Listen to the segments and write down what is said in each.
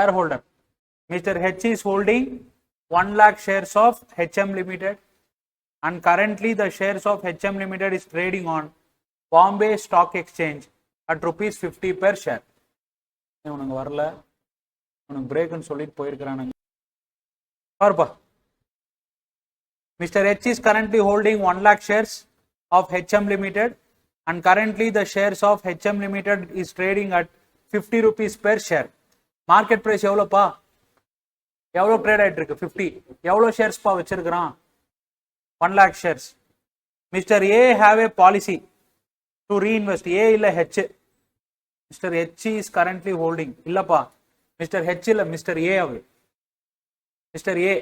shareholder. Mr. H is holding 1 lakh shares of HM Limited, and currently the shares of HM Limited is trading on Bombay Stock Exchange at rupees 50 per share. உனக்கு வரல, உனக்கு பிரேக்னு சொல்லிட்டு போயிருக்கிறானுங்க. பாருப்பா. Mr. H is currently holding 1 lakh shares of HM Limited, and currently the shares of HM Limited is trading at 50 rupees per share. Market price எவ்வளோப்பா? எவ்வளோ trade ஆகிட்டு இருக்கு? 50. எவ்வளோ ஷேர்ஸ்ப்பா வச்சிருக்கிறான்? 1 lakh shares. Mr. A have a policy to reinvest. A இல்லை H. Mr. H is currently holding. இல்லப்பா, Mr. H இல்லை, Mr. A அவு. Mr. A.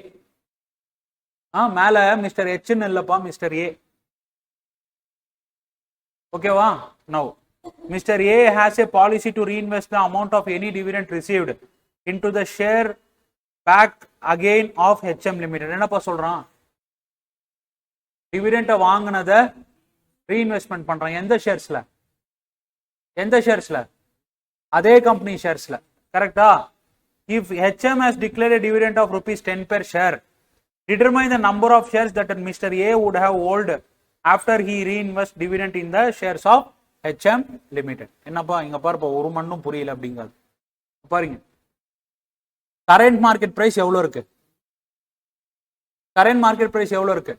மேல Mr. H இல்லப்பா, Mr. A. ஓகேவா? Now, Mr. A has a policy to reinvest the amount of any dividend received into the share back again of HM Limited. என்னப்பா சொல்றான்? Dividend வாங்கினத reinvestment பண்றான். எந்த ஷேர்ஸ்ல? எந்த ஷேர்ஸ்ல? அதே கம்பெனி ஷேர்ஸ்ல. கரெக்டா? If HM has declared a dividend of rupees 10 per share, determine the number of shares that Mr. A would have held after he reinvest dividend in the shares of HM Limited. என்னப்பா இங்க பாருப்பா, ஒரு மண்ணும் புரியல அப்படிங்கிறது. பாருங்க, current market price எவ்வளவு இருக்கு? கரண்ட் மார்க்கெட் பிரைஸ் எவ்வளவு இருக்கு?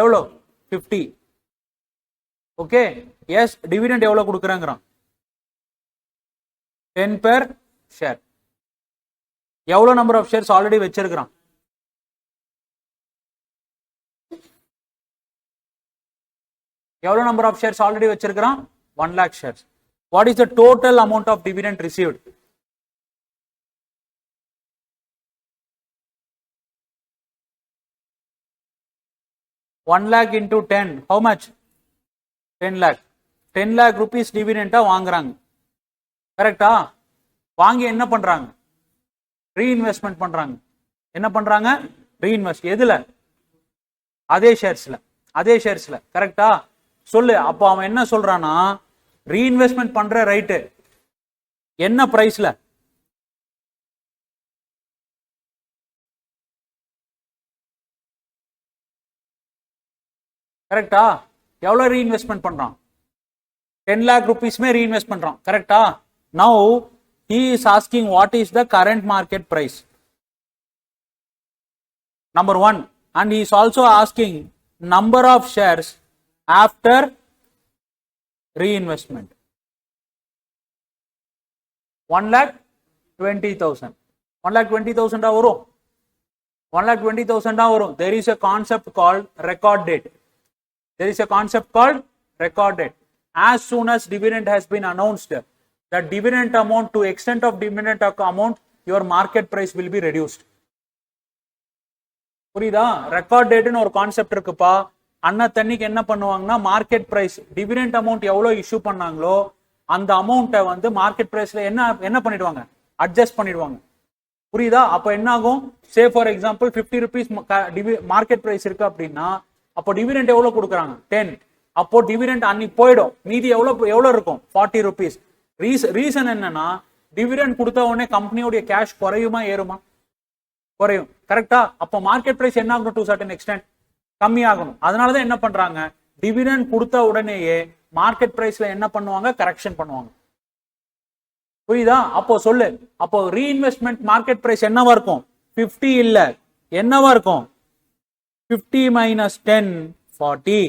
எவ்வளோ? 50. Okay, yes. டிவிடெண்ட் எவ்வளவு கொடுக்குறாங்கிறான்? 10 per share. எவ்வளோ நம்பர் ஆஃப் ஷேர்ஸ் ஆல்ரெடி வச்சிருக்கிறான்? எவ்வளோ நம்பர் ஆஃப் ஷேர்ஸ் ஆல்ரெடி வச்சிருக்கிறான்? 1 lakh shares. What is the total amount of dividend received? One lakh into 10, how much? 10 lakh. 10 lakh rupees டிவிடெண்டா வாங்குறாங்க. கரெக்டா? வாங்கி என்ன பண்றாங்க? ரீஇன்வெஸ்ட்மெண்ட் பண்றாங்க. என்ன பண்றாங்க? ரீஇன்வெஸ்ட். எதுல? அதே ஷேர்ஸ்ல. அதே ஷேர்ஸ்ல. கரெக்டா? சொல்லு. அப்போ அவன் என்ன சொல்றானா, ரீஇன்வெஸ்ட்மெண்ட் பண்ற ரைட்டு என்ன பிரைஸ்ல? கரெக்டா? எவ்வளவு ரீஇன்வெஸ்ட்மெண்ட் பண்றான்? 10 lakh rupeesமே ரீஇன்வெஸ்ட் பண்றான். கரெக்டா? Now he is asking what is the current market price. Number 1. And he is also asking number of shares after reinvestment. 1,20,000. 1,20,000 வரும். 1,20,000 வரும். There is a concept called record date. There is a concept called record date. As soon as dividend has been announced, the dividend amount, to extent of dividend amount, your market price will be reduced. புரியுதா? Record டேட்னு ஒரு concept இருக்குப்பா. அன்னத்தன்னைக்கு என்ன பண்ணுவாங்கன்னா, market price dividend amount எவ்வளவு issue பண்ணாங்களோ அந்த அமௌண்ட்டை வந்து மார்க்கெட் பிரைஸ்ல என்ன பண்ணிடுவாங்க? அட்ஜஸ்ட் பண்ணிடுவாங்க. புரியுதா? அப்ப என்ன ஆகும்? Say for example 50 rupees market price இருக்கு அப்படின்னா, அப்போ டிவிடெண்ட் எவ்வளவு கொடுக்குறாங்க? 10. அப்போ டிவிடெண்ட் அன்னைக்கு போயிடும். மீதி எவ்வளவு இருக்கும்? 40 rupees. ரீசன் என்னன்னா, டிவிடெண்ட் கொடுத்த உடனே கம்பெனியோட கேஷ் குறையுமா ஏறுமா? குறையும். கரெக்டா? அப்போ மார்க்கெட் பிரைஸ் என்ன ஆகணும்? டு சர்டன் எக்ஸ்டென்ட் கம்மியாகணும். அதனாலதான் என்ன பண்றாங்க, டிவிடெண்ட் கொடுத்த உடனேயே மார்க்கெட் பிரைஸ்ல என்ன பண்ணுவாங்க? கரெக்ஷன் பண்ணுவாங்க. புரியுதா? அப்போ சொல்லு, அப்போ ரீஇன்வெஸ்ட்மெண்ட் மார்க்கெட் பிரைஸ் என்னவா இருக்கும்? 50 இல்ல, என்னவா இருக்கும்? 50 minus 10, 40.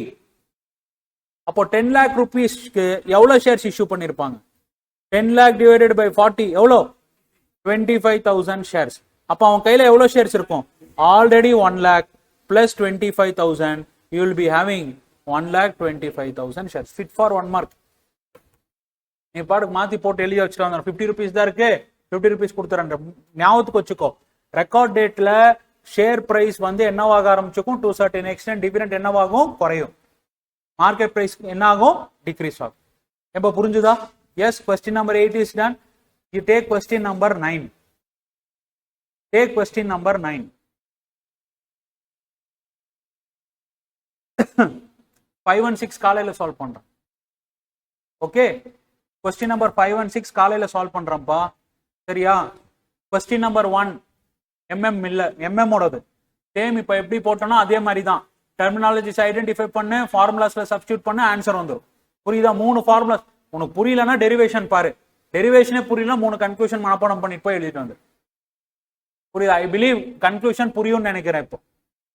அப்போ 10 lakh rupeesக்கு எவ்வளவு ஷேர்ஸ் இஷ்யூ பண்ணிருப்பாங்க? 10 lakh divided by 40 எவ்வளோ? 25,000 ஷேர்ஸ். அப்போ அவன் கையில எவ்வளவு ஷேர்ஸ் இருக்கும்? Already 1 lakh plus 25,000, you will be having 1,25,000 shares. Fit for 1 mark. நீ பாட்டுக்கு மாத்தி போட்டு எழுதி வச்சுட்டு 50 rupees தான் இருக்கு, 50 rupees கொடுத்துறேன். ஞாபகத்துக்கு வச்சுக்கோ, ரெக்கார்ட் டேட்ல ஷேர் பிரைஸ் வந்து என்னவாக ஆரம்பிச்சுக்கும்? டு சர்டன் எக்ஸ்டென்ட் டிவிடெண்ட் என்னவாகும்? குறையும். மார்க்கெட் பிரைஸ் என்ன ஆகும்? டிக்ரீஸ் ஆகும். எப்ப புரிஞ்சுதா? S. Question number 8 is done. You take question number 9. Take question number 9. 5 and 6 காலையில சால்வ் பண்றேன். ஓகே, கொஸ்டின் நம்பர் 5 and 6 காலையில சால்வ் பண்றேன்ப்பா. சரியா? கொஸ்டின் நம்பர் 1 மில்லர் ஓடது சேம். இப்போ எப்படி போட்டோம்னா அதே மாதிரி தான். டெர்மினாலஜிஸ் ஐடென்டிஃபை பண்ணு, ஃபார்முலாஸ்ல சப்ஸ்டியூட் பண்ணு, ஆன்சர் வந்துடும். புரியுதா? 3 ஃபார்முலாஸ். உனக்கு புரியலன்னா டெரிவேஷன் பாரு. டெரிவேஷனே புரியல, 3 கன்க்ளூஷன் மனப்பாடம் பண்ணிட்டு போய் எழுதிட்டு வந்து. புரியுதா? ஐ பிலீவ் கன்க்ளூஷன் புரியும்னு நினைக்கிறேன். இப்போ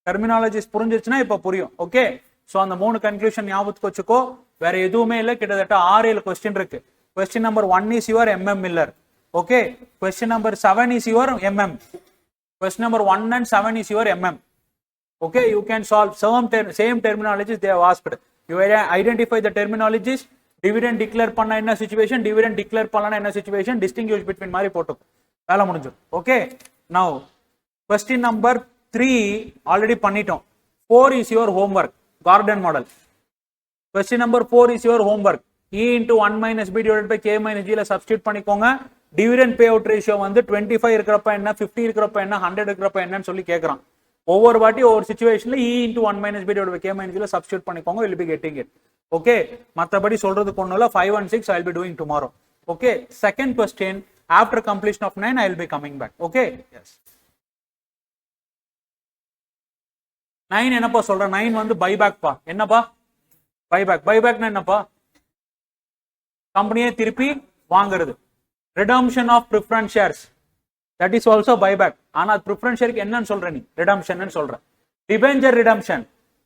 டெர்மினாலஜிஸ் புரிஞ்சிச்சுன்னா இப்போ புரியும். ஓகே, ஸோ அந்த 3 கன்க்ளூஷன் ஞாபகத்துக்கு வச்சுக்கோ. வேற எதுவுமே இல்லை. கிட்டத்தட்ட 6-7 கொஸ்டின் இருக்கு. Question number 1 is your Miller. Okay, question number 7 is your question number 1 and 7 is your okay, you can solve same terminologies they have asked. You identify the terminologies. Dividend declare panna enna situation, dividend declare panna enna situation, distinguish between mari potu vela mudinju. Okay, now question number 3 already pannitom. 4 is your homework, Gordon model. Question number 4 is your homework. E into 1 minus b divided by k minus g la substitute பண்ணிக்கோங்க. Dividend pay out ratio வந்து 25 இருக்கிறப்ப என்ன, 50 இருக்கிறப்ப என்ன, 100 இருக்கிறப்ப என்னன்னு சொல்லி கேட்கறான். ஒவ்வொரு வாட்டி ஒவ்வொரு சிச்சுவேஷன்ல e into 1 minus b divided by k minus g ல சப்ஸ்டிட்யூட் பண்ணிக்கோங்க. will be getting it. Okay, மத்தபடி சொல்றதுக்கு ஒண்ணும் இல்ல. 5 and 6 I will be doing tomorrow. Okay, second question after completion of 9 I will be coming back. Okay, yes. 9 என்னப்பா சொல்ற? 9 வந்து buyback பா. என்னப்பா பைபேக்னா என்னப்பா? கம்பெனியே திருப்பி வாங்குறது. Redemption of preference shares, that is also buyback. ஆனா preference share என்னன்னு சொல்ற நீ? redemption ன்னு சொல்ற. debenture redemption,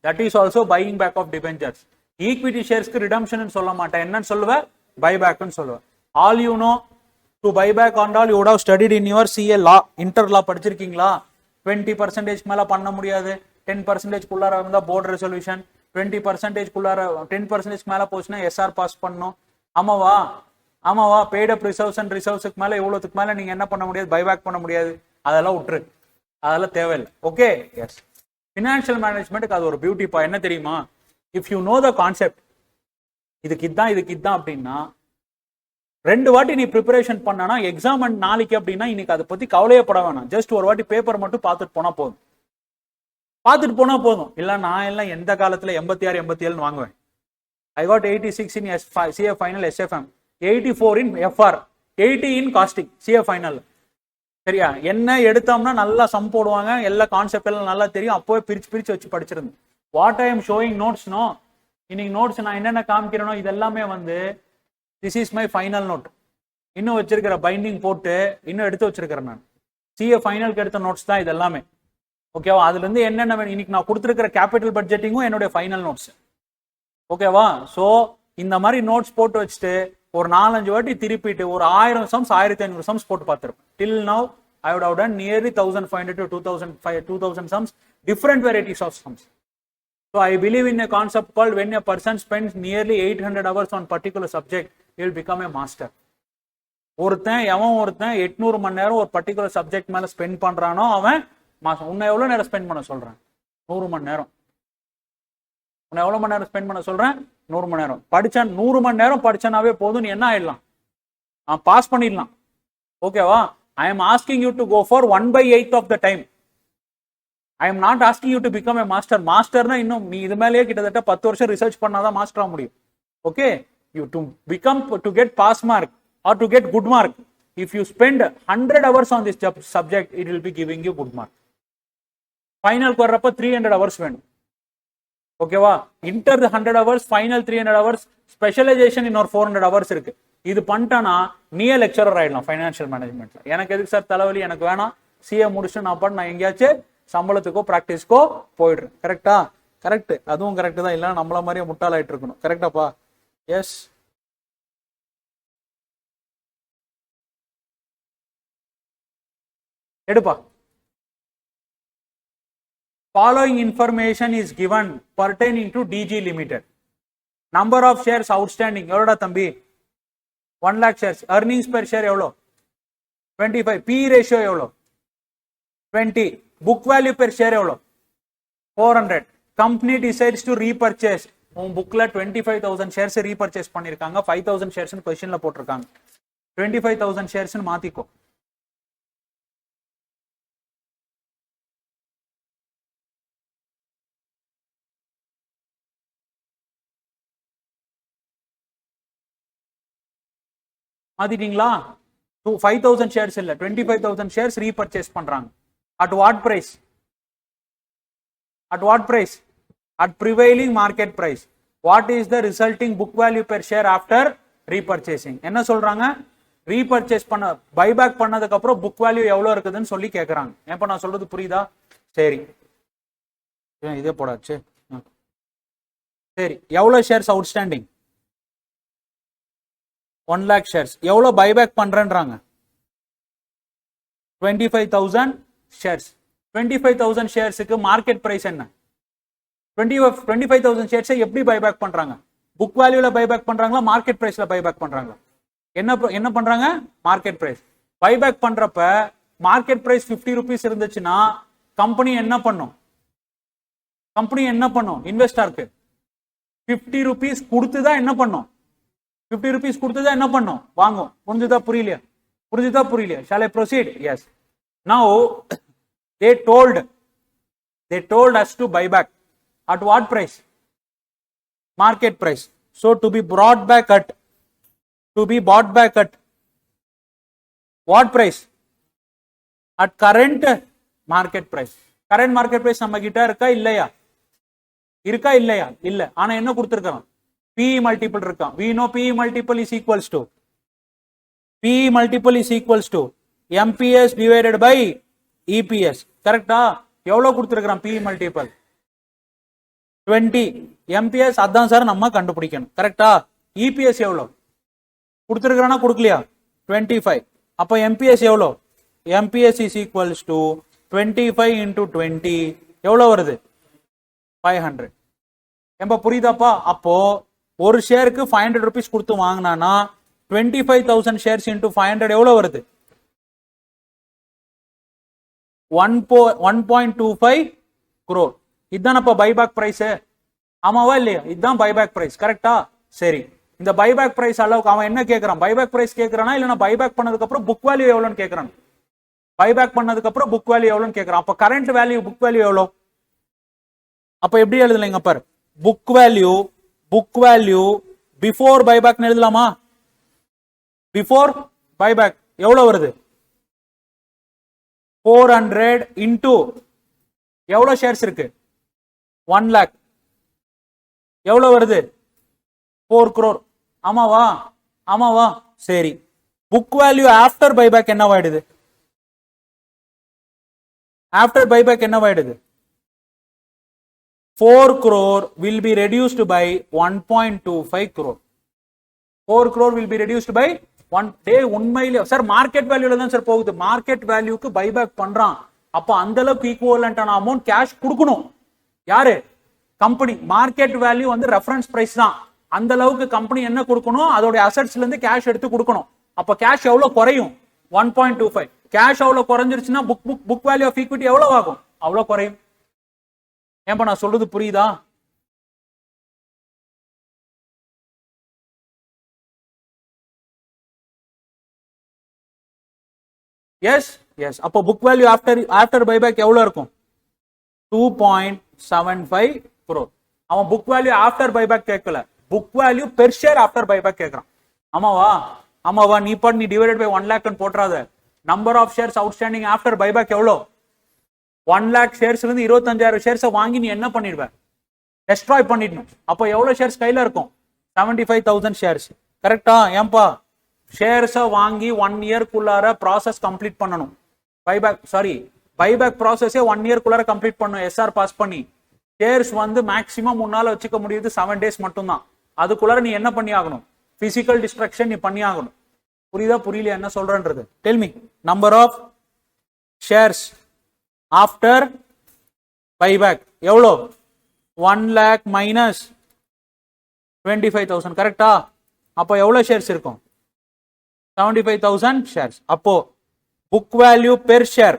that is also buying back of debentures. equity shares க்கு redemption ன்னு சொல்ல மாட்டேன். என்னன்னு சொல்லுவ? buyback ன்னு சொல்லுவ. all you know to buy back and all you would have studied in your CA law, inter law படிச்சிருக்கீங்களா? 20% மேல பண்ண முடியாது, 10% குள்ளார இருந்தா போர்டு ரெசல்யூஷன், 20% குள்ளார 10% மேல போச்சுன்னா SR பாஸ் பண்ணணும். ஆமாவா? பெய்ட் அப் ரிசர்வ்ஸ் அண்ட் ரிசர்வ்ஸ்க்கு மேல இவ்வளவுக்கு மேல நீங்க என்ன பண்ண முடியாது? பைபேக் பண்ண முடியாது. அதெல்லாம் விட்டுரு, அதெல்லாம் தேவையில்லை. Okay, S. ஃபினான்ஷியல் மேனேஜ்மெண்ட்டுக்கு அது ஒரு பியூட்டிப்பா. என்ன தெரியுமா? If you know the concept, இதுக்கு இதான் அப்படின்னா 2 வாட்டி நீ ப்ரிப்பரேஷன் பண்ணனா எக்ஸாம் அண்ட் நாளைக்கு அப்படின்னா இன்னைக்கு அதை பத்தி கவலையப்பட வேணாம். ஜஸ்ட் ஒரு வாட்டி பேப்பர் மட்டும் பார்த்துட்டு போனா போதும். இல்ல நான் எல்லாம் எந்த காலத்துல 86 87 வாங்குவேன். I got 86 in CA final SFM, 84 in FR, 80 in costing CA final. சரியா? என்ன எடுத்தோம்னா நல்லா சம் போடுவாங்க, எல்லா கான்செப்ட் எல்லாம் நல்லா தெரியும். அப்போவே பிரிச்சு வச்சு படிச்சிருந்தேன். What I am showing notes no, இன்னைக்கு நோட்ஸ் நான் என்னென்ன காமிக்கிறேனோ இதெல்லாமே வந்து this is my final note. இன்னும் வச்சிருக்கிற பைண்டிங் போட்டு இன்னும் எடுத்து வச்சிருக்கிறேன் நான். CA ஃபைனலுக்கு எடுத்த நோட்ஸ் தான் இது எல்லாமே. ஓகேவா? அதுல இருந்து என்னென்ன இன்னைக்கு நான் கொடுத்துருக்கிற கேபிட்டல் பட்ஜெட்டிங்கும் என்னுடைய ஃபைனல் நோட்ஸ். ஓகேவா? சோ இந்த மாதிரி நோட்ஸ் போட்டு வச்சுட்டு ஒரு 4-5 வாட்டி திருப்பிட்டு ஒரு 1000 சம்ஸ் 1500 சம்ஸ் போட்டு பார்த்திருப்பேன். till now I would have done nearly 1500 to 2000 sums, different varieties of sums. So I believe in a concept called when a person spends nearly 800 hours on particular subject, he will become a master. ஒருத்தன் 800 மணி நேரம் ஒரு particular subject மேல spend பண்றானோ அவன் உன்னை எவ்வளவு நேரம் spend பண்ண சொல்றேன்? 100 மணி நேரம். உன்னை எவ்வளவு மணி நேரம் ஸ்பெண்ட் பண்ண சொல்றேன்? 100 மணி நேரம். 100 மணி நேரம் படிச்சனாவே போதும், நீ என்ன ஆயிடலாம்? பாஸ் பண்ணிடலாம். ஓகேவா? I am asking you to go for 1/8 of the time. I am not asking you to become a master. மாஸ்டர்னா இன்னும் நீ இது மேலேயே கிட்டத்தட்ட 10 வருஷம் ரிசர்ச் பண்ணாதான் மாஸ்டர் ஆக முடியும். Okay, you to become, to get pass mark or to get good mark, if you spend 100 hours on this subject, it will be giving you good mark. ஃபைனலுக்கு வர்றப்ப 300 hours வேணும். ஓகேவா? Inter 100 hours, final 300 hours, specialisation இன்னொரு 400 hours இருக்கு. இது பண்ணிட்டானா நீயே lecturer ஆயிடலாம் ஃபைனான்சியல் மேனேஜ்மெண்ட்ல. எனக்கு எதுக்கு சார் தலைவலி? எனக்கு வேணாம். CA முடிச்சு நான் எங்கேயாச்சும் சம்பளத்துக்கோ பிராக்டிஸ்க்கோ போயிடுறேன். கரெக்டா? கரெக்ட், அதுவும் கரெக்ட் தான். இல்ல நம்மள மாதிரியே முட்டாளாயிட்டு இருக்கணும். கரெக்டாப்பா? எஸ். எடுப்பா. Following information is given pertaining to DG Limited. Number of shares outstanding எவ்வளோடா தம்பி? 1 lakh shares. Earnings per share எவ்வளோ? 25. P ratio எவ்வளோ? 20. Book value per share எவ்வளோ? 400. Company decides to repurchase. உன் புக்ல 25,000 shares repurchase பண்ணிருக்காங்க. 5,000 shares கொஸ்டின்ல போட்டிருக்காங்க. 25,000 shares மாத்திக்கோ. மாத்திட்டீங்களா? 5000 ஷேர்ஸ் இல்ல 25000 ஷேர்ஸ் ரீபர்ச்சேஸ் பண்றாங்க. at what price? at what price? at prevailing market price. what is the resulting book value per share after repurchasing? என்ன சொல்றாங்க? Repurchase பண்ண பைபேக் பண்ணதுக்கு அப்புறம் புக் வேல்யூ எவ்வளவு இருக்குதுன்னு சொல்லி கேக்குறாங்க. ஏப்ப நான் சொல்றது புரியுதா? சரி, இதே போடாச்சு. சரி, எவ்வளவு ஷேர்ஸ் அவுட்ஸ்டாண்டிங்? 1 lakh shares. எவ்வளவு பைபேக் பண்றேன்றாங்க? 25,000 ஷேர்ஸ். 25,000 ஷேர்ஸுக்கு மார்க்கெட் பிரைஸ் என்ன? 25,000 ஷேர்ஸை எப்படி பைபேக் பண்றாங்க? புக் வேல்யூல பைபேக் பண்றாங்களா, மார்க்கெட் பிரைஸ்ல பைபேக் பண்றாங்களா? என்ன பண்றாங்க? Market price. பைபேக் பண்றப்ப மார்க்கெட் பிரைஸ் 50 rupees இருந்துச்சுன்னா கம்பெனி என்ன பண்ணும்? இன்வெஸ்டருக்கு 50 rupees கொடுத்துதான் என்ன பண்ணும்? 50 rupees கொடுத்துதான் என்ன பண்ணும்? வாங்கும். புரிஞ்சுதா புரியலையா? Shall I proceed? Yes. Now they told us to buy back at what price? Market price. So to be bought back at what price? At current market price. current market price நம்ம கிட்ட இருக்கா இல்லையா? இல்ல. ஆனா என்ன கொடுத்திருக்கான்? PE multiple இருக்கான். we know PE multiple is equals to MPS divided by EPS. கரெக்டா? எவ்வளவு கொடுத்திருக்கான் PE multiple? 20. MPS அதான் சார் நம்ம கண்டுபிடிக்கணும். கரெக்டா? EPS எவ்வளவு கொடுத்திருக்கானா கொடுக்கலையா? 25. அப்ப MPS எவ்வளவு? MPS is equals to 25 into 20 எவ்வளவு வருது? 500. ஏம்பா புரியுதாப்பா? அப்போ ஒரு ஷேருக்கு 500 rupees கொடுத்து வாங்கினானா 25,000 shares into 500 எவ்வளவு வருது? 1.25 crore. இதுதானப்பா buyback price. ஆமாவா இல்லையா? இதுதான் பைபேக் பிரைஸ். கரெக்டா? சரி, இந்த பைபேக் பிரைஸ் அளவுக்கு அவன் என்ன கேட்கறான்? பைபேக் பிரைஸ் கேட்கறானா இல்லனா பைபேக் பண்ணதுக்கு அப்புறம் புக் வேல்யூ எவ்வளவுன்னு கேட்கறான்? பைபேக் பண்ணதுக்கு அப்புறம் புக் வேல்யூ எவ்வளவுன்னு கேட்கறான். அப்ப கரண்ட் வேல்யூ புக் வேல்யூ எவ்வளவு? அப்ப எப்படி எழுதலைங்க பாரு? புக் வேல்யூ பிஃபோர் பைபேக் எழுதலாமா? பிஃபோர் பைபேக் எவ்வளவு வருது? 400 into எவ்வளவு ஷேர்ஸ் இருக்கு? 1 lakh. எவ்வளவு வருது? 4 crore. ஆமாவா? சரி, புக் வேல்யூ ஆஃப்டர் பைபேக் என்னவாயிடுது? ஆஃப்டர் பைபேக் என்னவாயிடுது? 4 crore will be reduced by 1.25 crore. 4 crore will be reduced by 1 day. உண்மையிலே சார் மார்க்கெட் வேல்யூல தான் சார் போகுது. மார்க்கெட் வேல்யூக்கு பைபேக் பண்றான். அப்ப அந்த அளவுக்கு ஈக்குவலண்டான அமௌண்ட் கேஷ் கொடுக்கணும். யாரு? கம்பெனி. மார்க்கெட் வேல்யூ வந்து ரெஃபரன்ஸ் பிரைஸ் தான். அந்த அளவுக்கு கம்பெனி என்ன கொடுக்கணும்? அதோட அசெட்ஸ்ல இருந்து கேஷ் எடுத்து கொடுக்கணும். அப்ப கேஷ் எவ்வளவு குறையும்? 1.25. கேஷ் எவ்வளவு குறைஞ்சிருச்சுன்னா புக் வேல்யூ ஆஃப் ஈக்விட்டி எவ்வளவு ஆகும்? அவ்வளவு குறையும். ஏன்பா நான் சொல்றது புரியுதா? எஸ். அப்போ புக் வேல்யூ ஆஃப்டர் பைபேக் எவ்வளவு இருக்கும்? 2.75 crore. அவன் புக் வேல்யூ ஆஃப்டர் பைபேக் கேட்கல, book value per share after buyback கேட்கறான். ஆமாவா? நீ டிவைடட் பை 1 lakh போட்டுறாத. Number of shares outstanding after buyback எவ்வளோ? 1 lakh ஷேர்ஸ்ல இருந்து 25,000 ஷேர்ஸை வாங்கி நீ என்ன பண்ணிடுவ? டெஸ்ட்ராய் பண்ணிடணும். அப்போ எவ்வளவு ஷேர்ஸ் கையில இருக்கும்? 75,000 ஷேர்ஸ். கரெக்டா? ஏன்பா ஷேர்ஸை வாங்கி 1 இயர்க்குள்ளார ப்ராசஸ் கம்ப்ளீட் பண்ணணும். பைபேக் ப்ராசஸே 1 இயர்க்குள்ளார கம்ப்ளீட் பண்ணணும். எஸ்ஆர் பாஸ் பண்ணி ஷேர்ஸ் வந்து மேக்ஸிமம் முன்னால வச்சுக்க முடியுது 7 days மட்டும்தான். அதுக்குள்ளார நீ என்ன பண்ணி ஆகணும்? பிசிக்கல் டிஸ்ட்ரக்ஷன் நீ பண்ணி ஆகணும். புரியுதா புரியலையா என்ன சொல்றேன்றது? Tell me. Number of shares after buyback எவ்வளோ? 1 lakh minus 25,000. கரெக்டா? அப்போ எவ்வளவு ஷேர்ஸ் இருக்கும்? 75,000 ஷேர்ஸ். அப்போ book value per share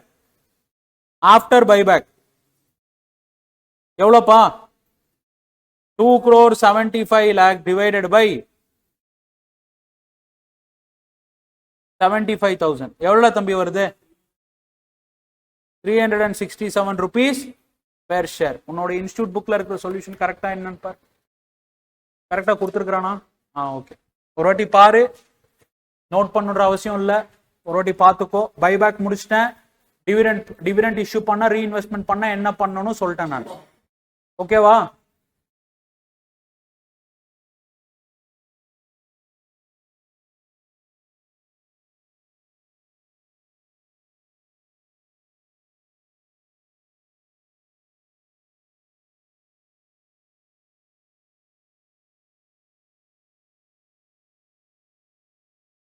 after buyback எவ்வளோப்பா? 2,75 lakh divided by 75,000 எவ்வளவு தம்பி வருது? 367 rupees per share. உன்னோட இன்ஸ்டிடியூட் புக்ல இருக்கிற சொல்யூஷன் கரெக்டா என்னன்னு பாரு. கரெக்டா கொடுத்துருக்கானா? ஓகே, ஒரு வாட்டி பாரு. நோட் பண்ணுற அவசியம் இல்லை. ஒரு வாட்டி பார்த்துக்கோ. பைபேக் முடிச்சிட்டேன். டிவிடெண்ட் இஷ்யூ பண்ணா ரீஇன்வெஸ்ட்மெண்ட் பண்ணா என்ன பண்ணணும்னு சொல்லிட்டேன் நான். ஓகேவா?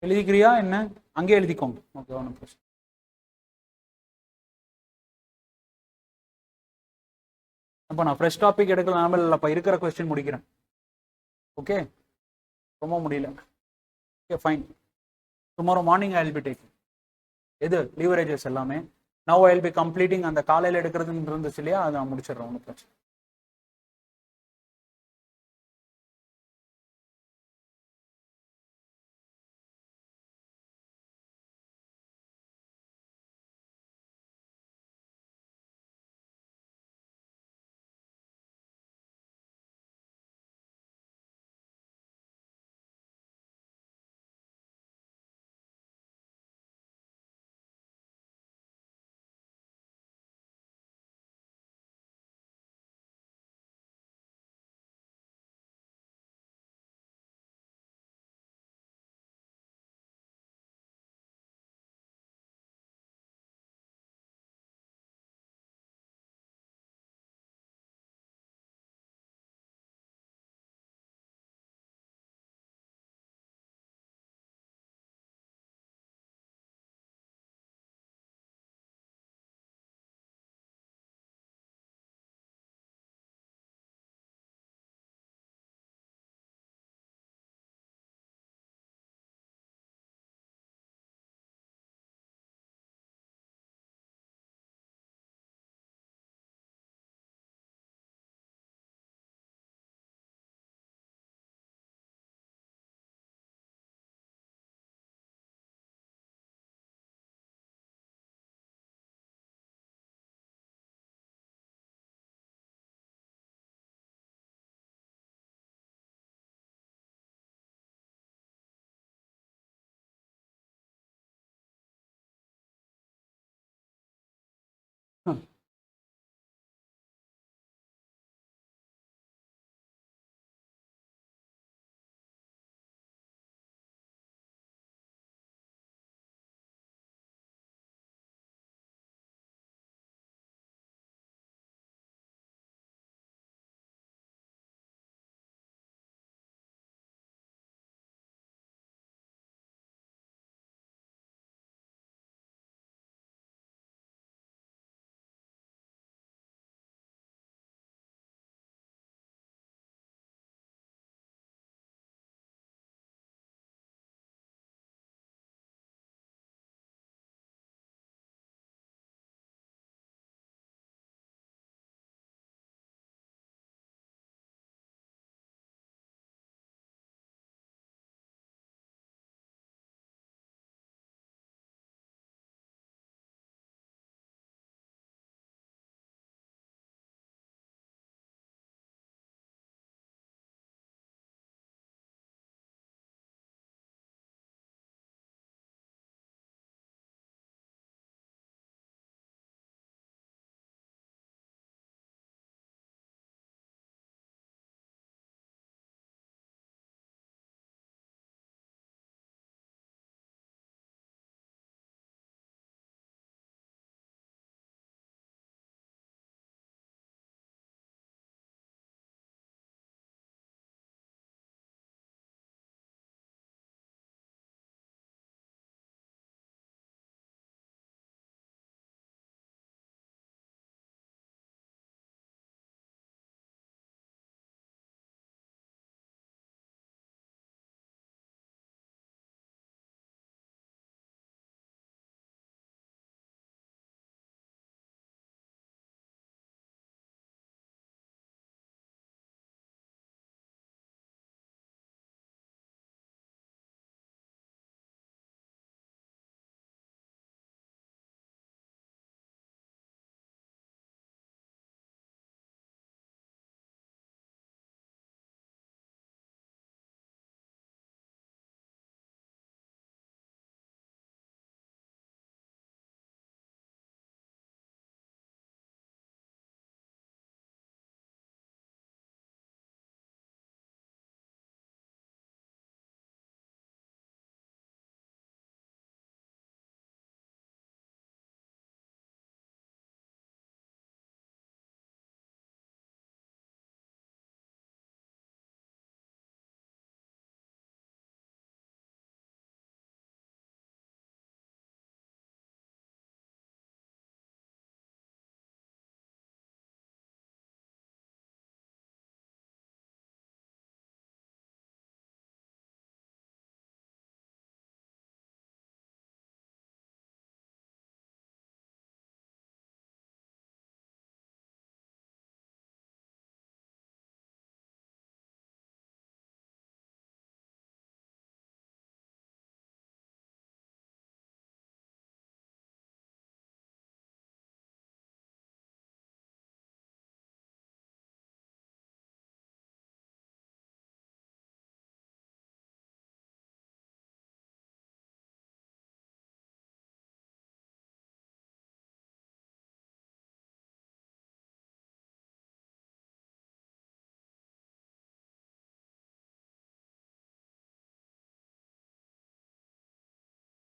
எழுதிக்கிறியா என்ன? அங்கே எழுதிக்கோங்க. ஓகே, ஒன்றும் பிரச்சனை. அப்போ நான் ஃப்ரெஷ் டாபிக் எடுக்கலாம் இல்லைப்பா, இருக்கிற கொஸ்டின் முடிக்கிறேன். ஓகே, ரொம்ப முடியல. Okay fine. Tomorrow morning I will be taking எது லீவரேஜஸ் எல்லாமே. Now I will be completing அந்த காலையில் எடுக்கிறதுன்னு இருந்துச்சு இல்லையா, அதை நான் முடிச்சிடுறேன். ஒன்றும் பிரச்சனை.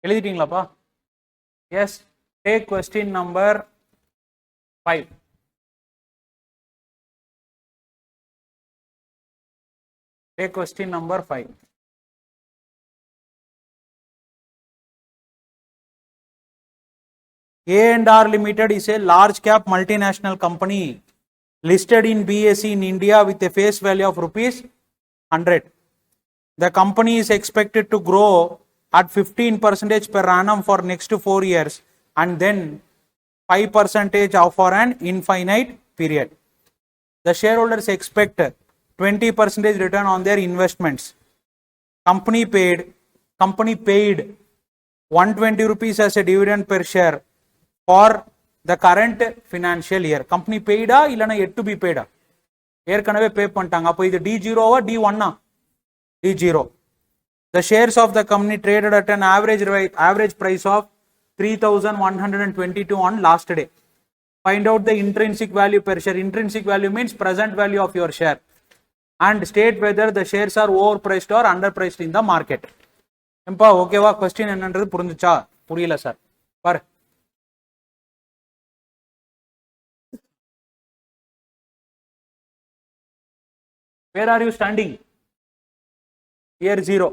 எழுதிட்டீங்களாப்பா? Yes. Take question number 5. Take question number 5. A&R Limited is a large cap multinational company listed in BSE in India with a face value of rupees 100. The company is expected to grow at 15% per annum for next 4 years and then 5% for an infinite period. The shareholders expect 20% return on their investments. Company paid 120 rupees as a dividend per share for the current financial year. Company paid இல்லனா yet to be paid? ஏற்கனவே பே பண்ணிட்டாங்க. அப்போ இது D0 D1 D0. The shares of the company traded at an average price of 3122 on last day. Find out the intrinsic value per share. Intrinsic value means present value of your share. And state whether the shares are overpriced or underpriced in the market. empா ஓகேவா? Question என்னன்றது புரிஞ்சுச்சா? புரியல sir. பாரு. Where are you standing? Year 0.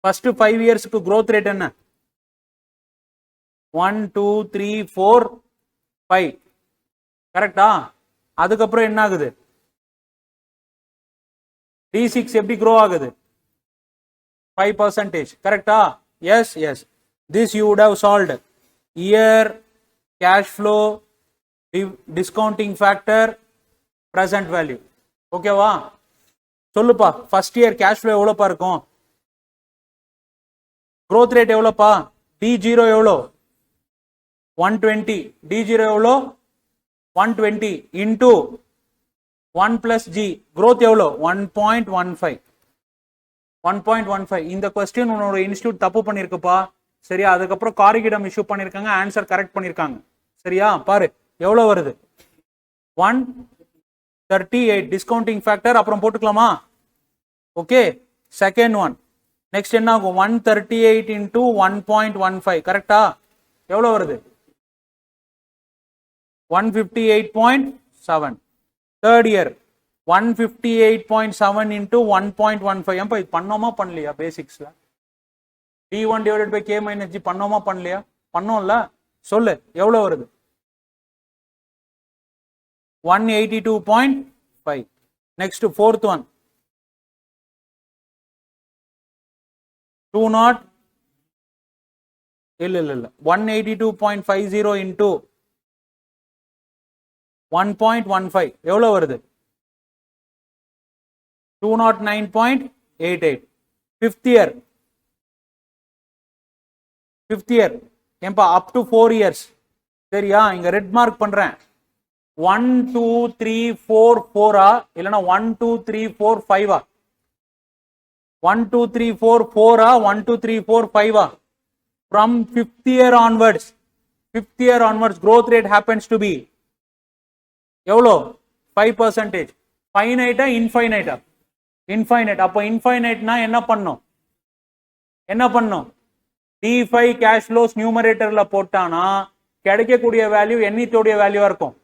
First 5 years க்கு growth rate என்ன? 1 2 3 4 5. கரெக்ட்டா? அதுக்கு அப்புறம் என்ன ஆகுது? D6 எப்படி grow ஆகுது? 5%. கரெக்ட்டா? Yes, yes. This you would have solved. Year, cash flow, discounting factor, present value. ஓகேவா? சொல்லுப்பா. ஃபர்ஸ்ட் இயர் கேஷ் ஃப்ளோ எவ்வளோப்பா இருக்கும்? growth rate எவ்வளோப்பா? D0 எவ்வளோ? 120. D0 எவ்வளோ? 120 into 1 plus G. growth எவ்வளோ? 1.15. 1.15. இந்த கொஸ்டின் உன்னோட இன்ஸ்டியூட் தப்பு பண்ணிருக்குப்பா. சரியா? அதுக்கப்புறம் காரிகிடம் இஷ்யூ பண்ணிருக்காங்க, ஆன்சர் கரெக்ட் பண்ணிருக்காங்க. சரியா? பாரு எவ்வளவு வருது? 138 டிஸ்கவுண்டிங் ஃபேக்டர் அப்புறம் போட்டுக்கலாமா? ஓகே. செகண்ட் ஒன் நெக்ஸ்ட் என்ன ஆகும்? 138 into 1.15. கரெக்டா? எவ்வளவு வருது? 158.7. Third year 158.7 into 1.15. ஏன்பா இது பண்ணோமா பண்ணலையா? பேசிக்ஸ்ல D1 divided by K minus G பண்ணோமா பண்ணலையா? பண்ணோம்ல. சொல்லு எவ்வளவு வருது? 182.5. நெக்ஸ்ட் ஃபோர்த் ஒன் 182.50 into 1.15 எவ்வளவு வருது? 209.88. ஃபிஃப்த் இயர் ஏன்பா அப் டு 4 இயர்ஸ். சரியா? இங்க ரெட் மார்க் பண்றேன். 1 2 3 4 4 இல்லனா 1 2 3 4 5 1 2 3 4 4 1 2 3 4 5 from 5th year onwards growth rate happens to be எவ்வளோ? 5%. ஃபைனைட்டா இன்ஃபைனைட்டா? இன்ஃபைனைட். அப்போ இன்ஃபைனைட்னா என்ன பண்ணும்? D5 கேஷ் ஃப்ளோஸ் நியூமரேட்டர்ல போட்டானா கிடைக்கக்கூடிய வேல்யூ என்னத்தோடைய வேல்யூவா இருக்கும்?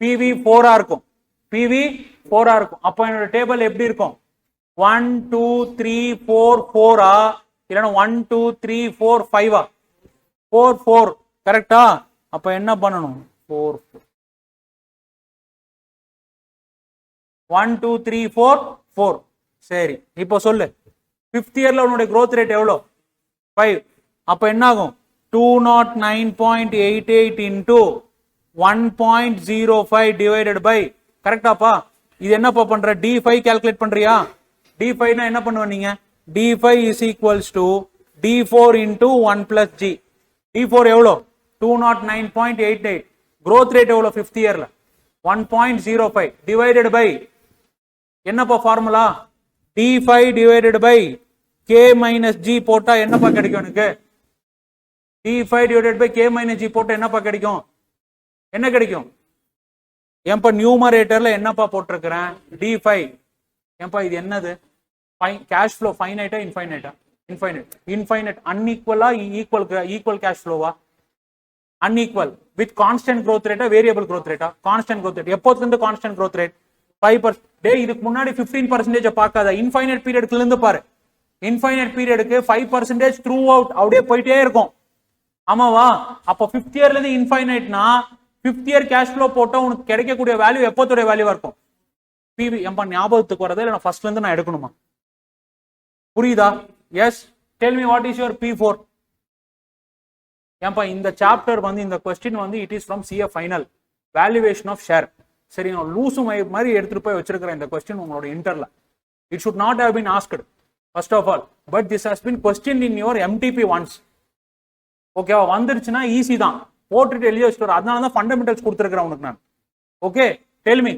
PV 4 இருக்கும். அப்போ என்னோட டேபிள் எப்படி இருக்கும்? 1 2 3 4 4 இல்லனா 1 2 3 4 5 4 4. கரெக்டா? அப்ப என்ன பண்ணணும்? 4 1 2 3 4 4. சரி, இப்போ சொல்லு. 5th இயர்ல உன்னோட growth rate எவ்வளோ? 5. அப்ப என்ன ஆகும்? 209.88 into 1.05 divided by. கரெக்டாப்பா? இது என்னப்பா பண்ற? D5 கால்குலேட் பண்றியா? D5 னா என்ன பண்ணுவ நீங்க? D5 is equals to D4 into 1 plus G. D4 எவ்வளோ? 209.88. growth rate எவ்வளோ 5th இயர்ல? 1.05 divided by என்னப்பா formula? D5 divided by K minus G போட்டா என்னப்பா கிடைக்கும் எனக்கு? D5 divided by K minus G போட்டா என்னப்பா கிடைக்கும்? என்ன கிடைக்கும்? ஏன்பா நியூமரேட்டர்ல என்னப்பா போட்டிருக்கிறேன்? D5. ஏன்பா இது என்னது? கேஷ் ஃப்ளோ ஃபைனைட்டா இன்ஃபைனைட்டா? இன்ஃபைனைட். இன்ஃபைனைட் அன்இக்குவலா ஈக்குவல் கேஷ் ஃப்ளோவா? அன்இக்குவல். வித் கான்ஸ்டன்ட் growth ரேட்டா வேரியபிள் growth ரேட்டா? Constant growth rate. எப்போதுல இருந்து கான்ஸ்டன்ட் growth ரேட்? 5%. டே இதுக்கு முன்னாடி 15% பார்க்காத, இன்ஃபைனைட் பீரியட்ல இருந்து பாரு. இன்ஃபைனைட் பீரியடுக்கு 5% த்ரூ அவுட் அப்படியே போயிட்டே இருக்கும். ஆமாவா? அப்போ 5th இயர்ல இருந்து இன்ஃபைனைட்னா 5th இயர் கேஷ் ஃப்ளோ போட்டா உனக்கு கிடைக்கக்கூடிய வேல்யூ எப்போத்தோட வேல்யூவா இருக்கும்? பிவி. ஏம்பா ஞாபகத்துக்கு வரதே இல்லை, நான் ஃபர்ஸ்ட்ல இருந்து நான் எடுக்கணுமா? புரியுதா? Yes. Tell me what is your P4? ஏம்பா இந்த சாப்டர் வந்து இந்த கொஸ்டின் வந்து it is from CA final valuation of share. சரி, நான் லூசு மாதிரி எடுத்துட்டு போய் வச்சிருக்கிறேன் இந்த கொஸ்டின் உங்களோட இன்டர்ல. It should not have been asked first of all, but this has been question in your MTP ones. ஓகேவா? வந்துருச்சுன்னா ஈஸி தான், போட்டுட்டு எழுதி வச்சுட்டு. அதனால தான் ஃபண்டமெண்டல்ஸ் கொடுத்துருக்கிறேன் உனக்கு நான். Okay, tell me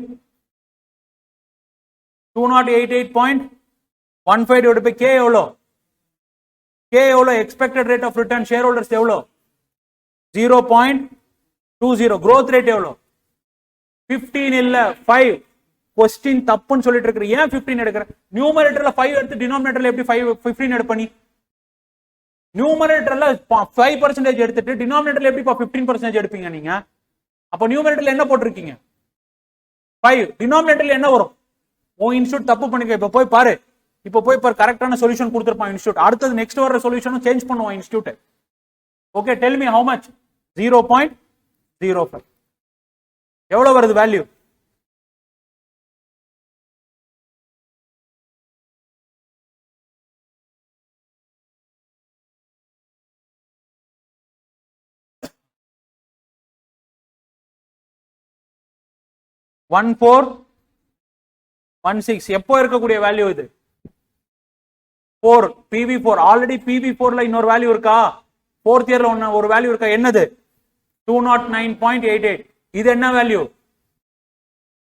288.15 divide by K எவ்வளோ? K எவ்வளோ? Expected rate of return shareholders எவ்வளோ? 0.20. growth ரேட் எவ்வளோ? 15 இல்ல 5. கொஸ்டின் தப்புன்னு சொல்லிட்டு இருக்கு. ஏன் 15 எடுக்கிற? நியூமரேட்டர்ல 5 எடுத்து டினாமினேட்டர்ல எப்படி 15 எடுப்ப? நீ நியூமரேட்டர்ல 5% எடுத்துட்டு டினாமினேட்டர்ல எப்படி 15% எடுப்பீங்க நீங்க? அப்ப நியூமரேட்டர்ல என்ன போட்டிருக்கீங்க? 5. டினாமினேட்டர்ல என்ன வரும்? உன் இன்ஸ்டியூட் தப்பு பண்ணிக்க. இப்ப போய் பாரு, கரெக்டான சொல்யூஷன் கொடுத்துருப்பான் இன்ஸ்டியூட். அடுத்தது நெக்ஸ்ட் வர சொல்யூஷனும் சேஞ்ச் பண்ணுவான் institute. Okay, tell me how much? 0.05. எவ்வளவு வருது வேல்யூ? $1,416. எப்போ இருக்கக்கூடிய வேல்யூ இது? 4. PV4. ஆல்ரெடி PV4ல இன்னொரு வேல்யூ இருக்கா? 4th இயர்ல ஒரு வேல்யூ இருக்கா? என்னது? 209.88. இது என்ன value?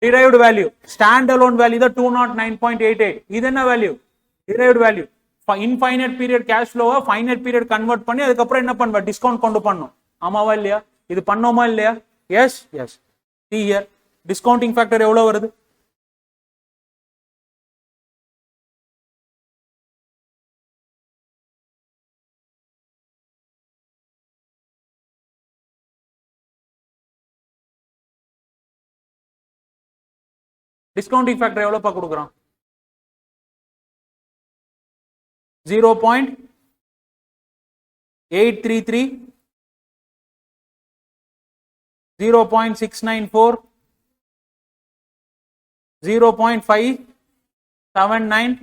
derived value. Stand alone value தான் 209.88. இது என்ன value? derived value. Infinite period cash ஃப்ளோவை ஃபைனைட் பீரியட் கன்வெர்ட் பண்ணி அதுக்கப்புறம் என்ன பண்ணுவா? டிஸ்கவுண்ட் கொண்டு பண்ணும். ஆமாவா இல்லையா? இது பண்ணோமா இல்லையா? Yes yes. see here discounting factor எவ்வளவு வருது? டிஸ்கவுண்டிங் ஃபேக்டர் எவ்வளவுப்பா கொடுக்குறான்? 0.833, 0.694, 0.579,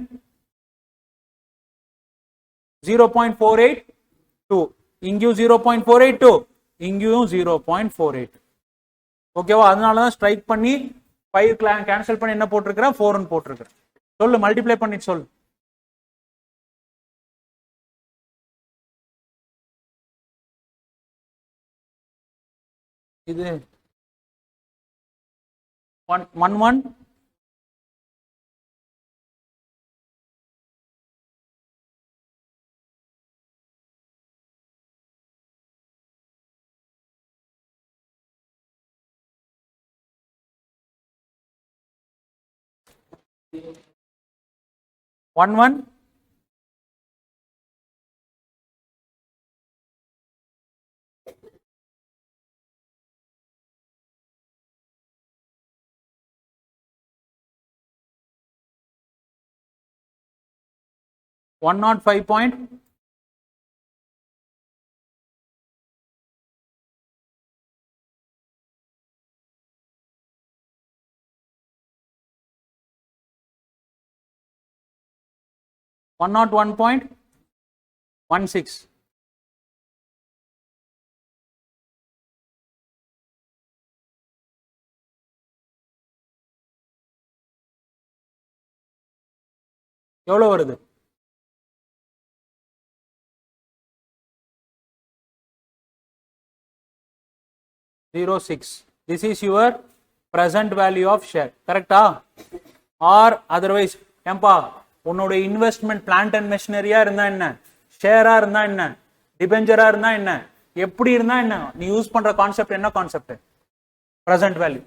0.482. இங்கேயும் 0.482, இங்கேயும் 0.48. ஓகேவா? அதனாலதான் ஸ்ட்ரைக் பண்ணி 5 கேன்சல் பண்ணி என்ன போட்டிருக்கிறேன்? 4 போட்டிருக்கிறேன். சொல்லு, மல்டிப்ளை பண்ணிட்டு சொல்லு. இது 11 11 105. One not 1.16. எவ்வளவு வருது? $0.6. This is your present value of share. கரெக்டா? ஆர் அதர்வைஸ் ஏம்பா உன்னோட இன்வெஸ்ட்மெண்ட் பிளான்ட் அண்ட் மெஷினரியா இருந்தா என்ன, ஷேரா இருந்தா என்ன, டிபெஞ்சரா இருந்தா என்ன, எப்படி இருந்தா என்ன, நீ யூஸ் பண்ற கான்செப்ட் என்ன கான்செப்ட்? Present value.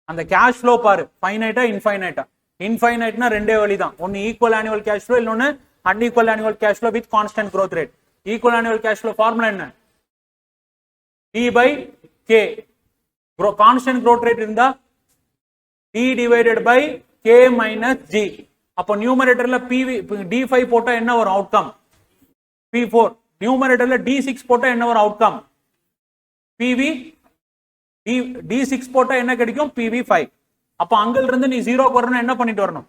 அந்த கேஷ் ஃப்ளோ பாரு, ஃபைனைட்டா இன்ஃபைனைட்டா? இன்ஃபைனைட்னா ரெண்டே வழி தான், ஒன்னு ஈக்குவல் ஆனுவல் கேஷ் ஃப்ளோ, இன்னொன்னு unequal annual cash flow with constant growth rate. Equal annual cash flow formula என்ன? D by K. Constant growth rate இருந்தா D divided by K minus G. அப்போ நியூமரேட்டர்ல PV D5 போட்டா என்ன வரும் outcome? P4. நியூமரேட்டர்ல D6 போட்டா என்ன வரும் அவுட்கம்? PV D6 போட்டா என்ன கிடைக்கும்? PV5. அப்போ அங்கல இருந்து நீ 0 வரணும் என்ன பண்ணிட்டு வரணும்?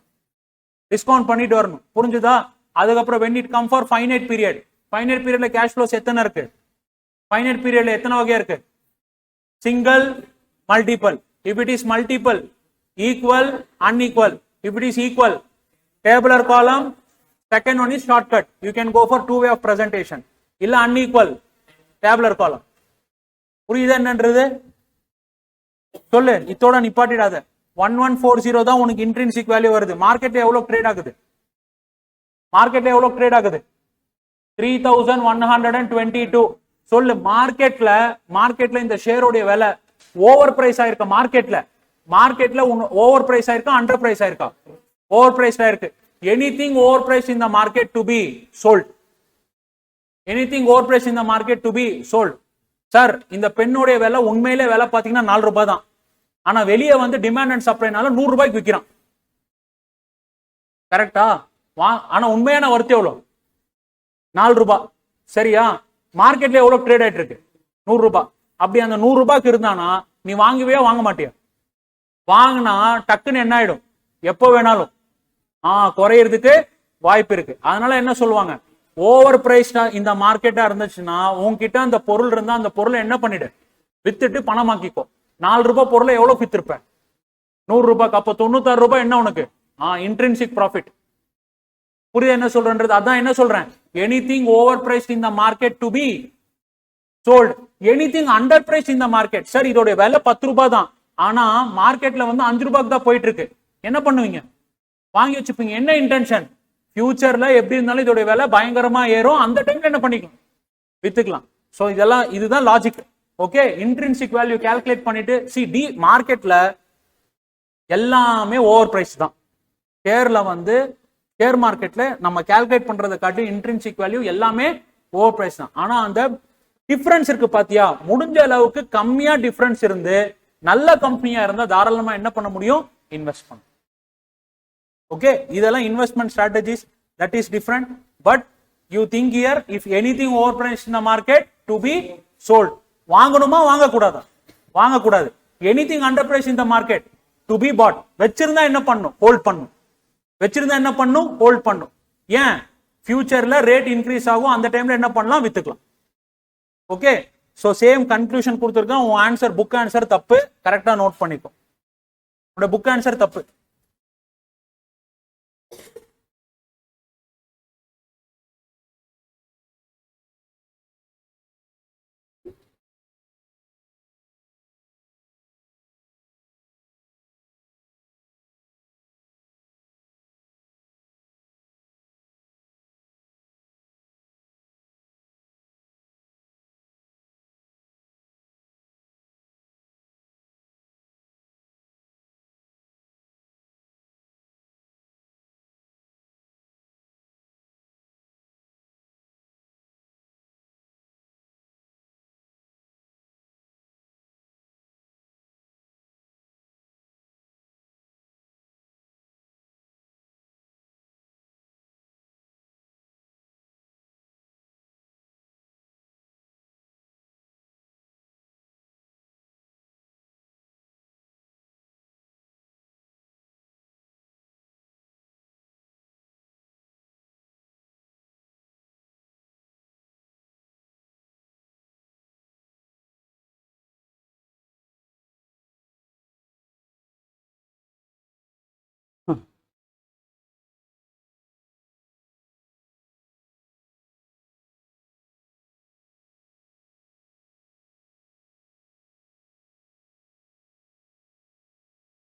டிஸ்கவுண்ட் பண்ணிட்டு வரணும். புரிஞ்சுதா? அதுக்கப்புறம் when it come for finite period. Finite periodல cash flows எத்தனை இருக்கு? Finite periodல எத்தனை வகையா இருக்கு? Single, multiple. If it is multiple, equal, unequal. If it is equal, tabular column. Second one is shortcut. You can go for two way of presentation. இல்ல unequal, tabular column. புரியுதா என்னன்றது? சொல்லு, இதோட நிப்பாட்டிடாத. 1140 தான் உனக்கு இன்ட்ரின்சிக் வேல்யூ வருது. மார்க்கெட்ல எவ்வளவு ட்ரேட் ஆகுது? மார்க்கெட்ல எவ்வளவு ட்ரேட் ஆகுது? 3122. சொல்லு, மார்க்கெட்ல இந்த ஷேரோட விலை ஓவர் பிரைஸ் ஆயிருக்க மார்க்கெட்ல ஓவர் பிரைஸ் ஆயிருக்கா அண்டர் பிரைஸ் ஆயிருக்கா? ஓவர் பிரைஸ் ஆயிருக்கு. Anything over price in the market to be sold. Anything over price in the market to be sold. Sir, இந்த பெண்ணோட விலை உண்மையிலே விலை பாத்தீங்கன்னா 4 ரூபாய் தான். ஆனா வெளியே வந்து டிமாண்ட் அண்ட் சப்ளைனால 100 ரூபாய்க்கு விற்கிறான். கரெக்டா? ஆனா உண்மையான வர்த்து எவ்வளவு? 4 ரூபாய். சரியா? மார்க்கெட்ல எவ்வளவு ட்ரேட் ஆயிட்டு இருக்கு? 100 ரூபாய். அப்படி அந்த 100 ரூபாய்க்கு இருந்தானா நீ வாங்கவே வாங்க மாட்டியா? வாங்கினா டக்குன்னு என்ன ஆயிடும்? எப்போ வேணாலும் குறையிறதுக்கு வாய்ப்பு இருக்கு. அதனால என்ன சொல்லுவாங்க, ஓவர் பிரைஸ்டா இந்த மார்க்கெட்டா இருந்துச்சுன்னா உன்கிட்ட அந்த பொருள் இருந்தா அந்த பொருளை என்ன பண்ணிடு, வித்துட்டு பணமாக்கிக்கோ. 4 ரூபாய் பொருளை எவ்வளவு வித்திருப்ப? 100 ரூபாய்க்கு. அப்போ 96 ரூபாய் என்ன உனக்கு? Intrinsic profit. புரியுது என்ன சொல்றேன்றது? அதான் என்ன சொல்றேன், anything over priced in the market to be sold, anything under price in the market. Sir, இதோட விலை 10 ரூபாய் தான், ஆனா மார்க்கெட்ல வந்து 5 ரூபாய்க்கு தான் போயிட்டு இருக்கு. என்ன பண்ணுவீங்க? வாங்கி வச்சுப்பீங்க. என்ன இன்டென்ஷன்? ஃபியூச்சர்ல எப்படி இருந்தாலும் இதோட விலை பயங்கரமா ஏறும், அந்த டைம்ல என்ன பண்ணிக்கலாம், வித்துக்கலாம். சோ இதுதான் logic. Okay, intrinsic value calculate பண்ணிட்டு மார்க்கெட்ல எல்லாமே ஓவர் பிரைஸ் தான். ஷேர் மார்க்கெட்ல நம்ம கால்குலேட் பண்றதை காட்டி இன்ட்ரின்சிக் வேல்யூ எல்லாமே ஓவர் பிரைஸ் தான். ஆனா அந்த டிஃபரன்ஸ் இருக்கு பாத்தியா, முடிஞ்ச அளவுக்கு கம்மியா டிஃபரன்ஸ் இருந்து நல்ல கம்பெனியா இருந்தா தாராளமா என்ன பண்ண முடியும், இன்வெஸ்ட் பண்ண. ஓகே, இதெல்லாம் investment strategies, that is different. But you think here, if anything over price in the market to be sold, வாங்கணுமா வாங்கக்கூடாதா? வாங்கக்கூடாது. Anything under price in the market to be bought, வச்சிருந்தா என்ன பண்ணும், ஹோல்ட் பண்ணும். வச்சிருந்தா என்ன பண்ணும், ஹோல்ட் பண்ணும். ஏன்? ஃபியூச்சர்ல ரேட் இன்க்ரீஸ் ஆகும், அந்த டைம்ல என்ன பண்ணலாம், வித்துக்கலாம். ஓகே, சோ சேம் கன்க்ளூஷன் கொடுத்துருக்கேன். உன் ஆன்சர், புக் ஆன்சர் தப்பு, கரெக்டா நோட் பண்ணிக்கோ. உன்னோட புக் ஆன்சர் தப்பு.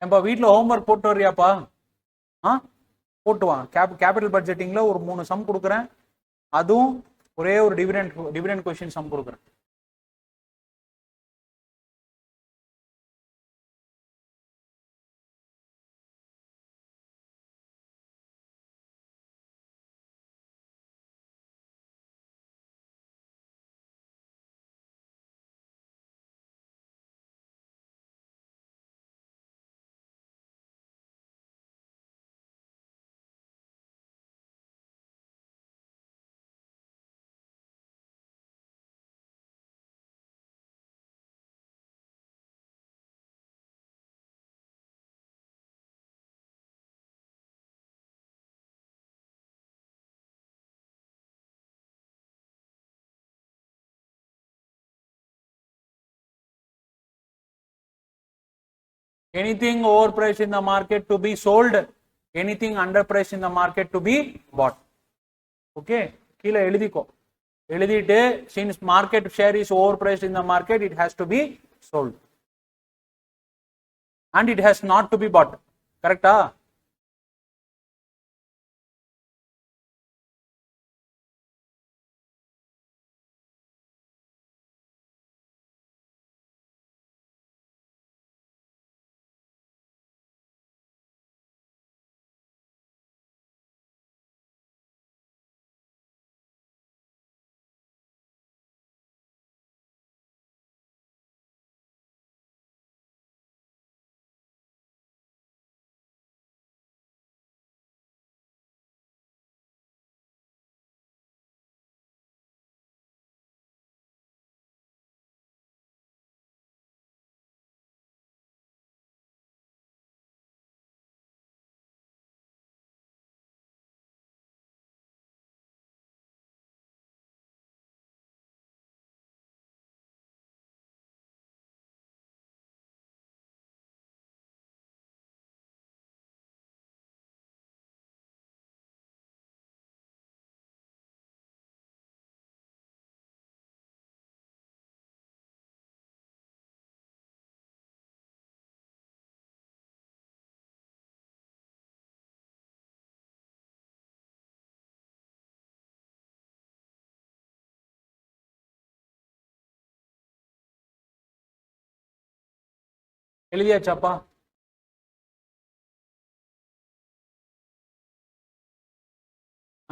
ஏன்பா வீட்டில் ஹோம்ஒர்க் போட்டு வர்றியாப்பா? போட்டு வா. கேபிட்டல் பட்ஜெட்டிங்ல ஒரு 3 சம் கொடுக்குறேன், அதுவும் ஒரே ஒரு டிவிடெண்ட் கொஸ்டின் சம் கொடுக்குறேன். anything overpriced in the market to be sold, anything underpriced in the market to be bought. Okay, கீழே எழுதிக்கோ. எழுதிட்டு since market share is overpriced in the market, it has to be sold and it has not to be bought. Correct? எழுதியாச்சாப்பா?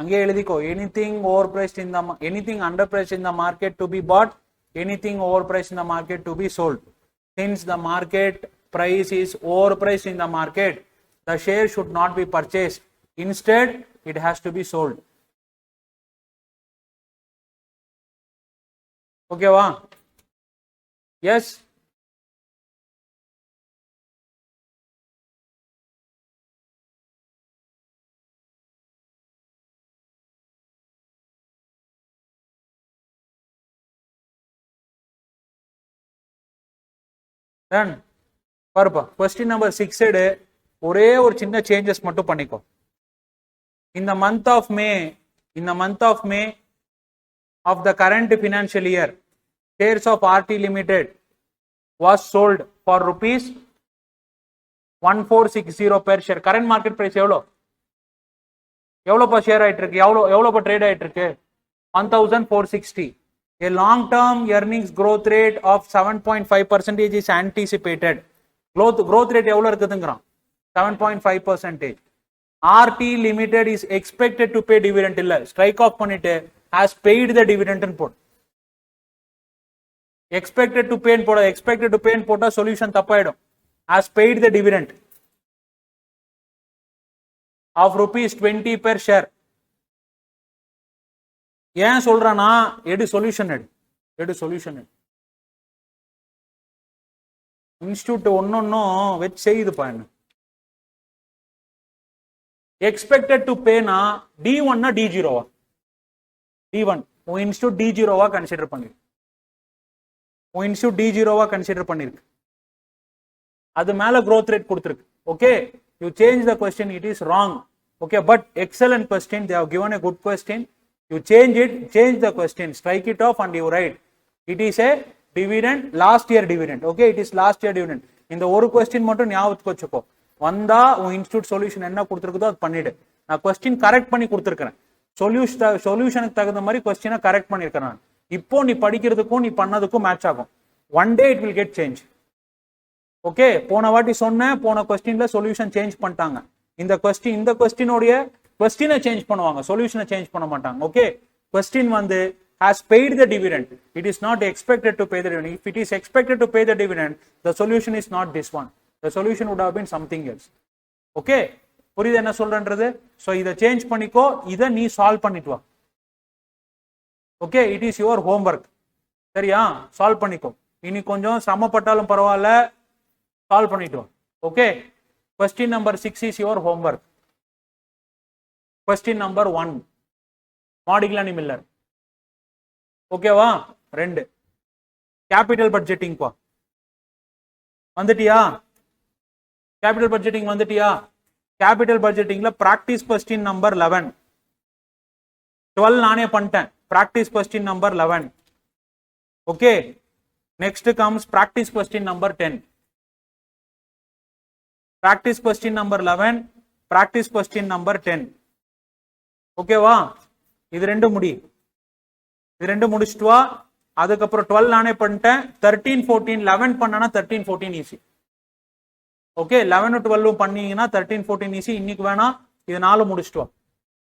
அங்கே எழுதிக்கோ. anything overpriced in the anything underpriced in the market to be bought, anything overpriced in the market to be sold. Since the market price is overpriced in the market, the share should not be purchased. Instead, it has to be sold. Okay va? Yes. Done. பாருப்பா, question number 6 ஒரே ஒரு சின்ன changes மட்டும் பண்ணிக்கோ. In the month of May of the current financial year, shares of RT Limited was sold for rupees 1460 per share. Current market price எவ்வளோப்பா share ஆயிட்டு இருக்கு? எவ்வளோப்பா trade ஆயிட்டு இருக்கு? 1460. A long-term earnings growth rate of 7.5% is anticipated. Growth rate எவ்வளோ இருக்குதுங்கிறான்? 7.5%. RT Limited is expected to pay dividend. இல்ல, strike off பண்ணிட்டு has paid the dividend ன்னு போடு. expected to pay போட, expected to pay போட்டா solution தப்பாயிடும். has paid the dividend of rupees 20 per share. ஏன் சொல்றானா, எடு சொல்யூஷன் இன்ஸ்டியூட் ஒன்னொன்னும் வச்சு செய்யுதுப்பா. என்ன எக்ஸ்பெக்டட் டு பேனா D1 D0? D1 உன் இன்ஸ்டியூட் D0 கன்சிடர் பண்ணிருக்கு. அது மேல growth rate கொடுத்திருக்கு. Okay, you change the question, it is wrong. Okay, but excellent question, they have given a good question. You change the question, strike it off and you write it is a dividend, last year dividend. Okay, it is last year dividend. இந்த ஒரு question மட்டும் ஞாபகத்துக்கு வச்சுக்கோ. வந்தா உன் institute solution என்ன கொடுத்துருக்குதோ அது பண்ணிடு. நான் கொஸ்டின் கரெக்ட் பண்ணி கொடுத்துருக்கிறேன். சொல்யூஷனுக்கு தகுந்த மாதிரி கொஸ்டினை கரெக்ட் பண்ணிருக்கிறேன். இப்போ நீ படிக்கிறதுக்கும் நீ பண்ணதுக்கும் மேட்ச் ஆகும். One day it will get change. Okay, போன வாட்டி சொன்னேன், போன கொஸ்டின்ல சொல்யூஷன் சேஞ்ச் பண்ணிட்டாங்க. இந்த கொஸ்டினோடைய கொஸ்டினை சேஞ்ச் பண்ணுவாங்க, சொல்யூஷனை சேஞ்ச் பண்ண மாட்டாங்க. ஓகே, கொஸ்டின் வந்து has paid the dividend, it is not expected to pay the dividend. If it is expected to pay the dividend, the solution is not this one, the solution would have been something else. Okay, புரியுது என்ன சொல்றேன்றது? So இத change பண்ணிக்கோ, இத நீ solve பண்ணிட்டு வா. Okay, it is your homework. சரியா? Solve பண்ணிக்கோ. இனி கொஞ்சம் சமப்பட்டாலும் பரவாயில்ல, சால்வ் பண்ணிட்டு வா. Okay, question number 6 is your homework. question number 1, Modigliani Miller. ஓகேவா? 2 கேபிட்டல் பட்ஜெட்டிங் பா. வந்துட்டியா? கேபிட்டல் பட்ஜெட்டிங் வந்துட்டியா? கேபிட்டல் பட்ஜெட்டிங்ல பிராக்டிஸ் கொஸ்டின் நம்பர் 11. 12 நானே பண்ணிட்டேன். Practice question number 11. Okay, next comes practice question number 10. Practice question number 11, practice question number 10. ஓகேவா? இது ரெண்டு முடிச்சுட்டு வா. அதுக்கப்புறம் 12 நானே பண்ணிட்டேன். 13, 14, 11 பண்ணனா 13, 14 ஈஸி. ஓகே, 11 12 பண்ணீங்கன்னா 13, 14 ஈஸி. இன்னைக்கு வேணா இது 4 முடிச்சுட்டு வா.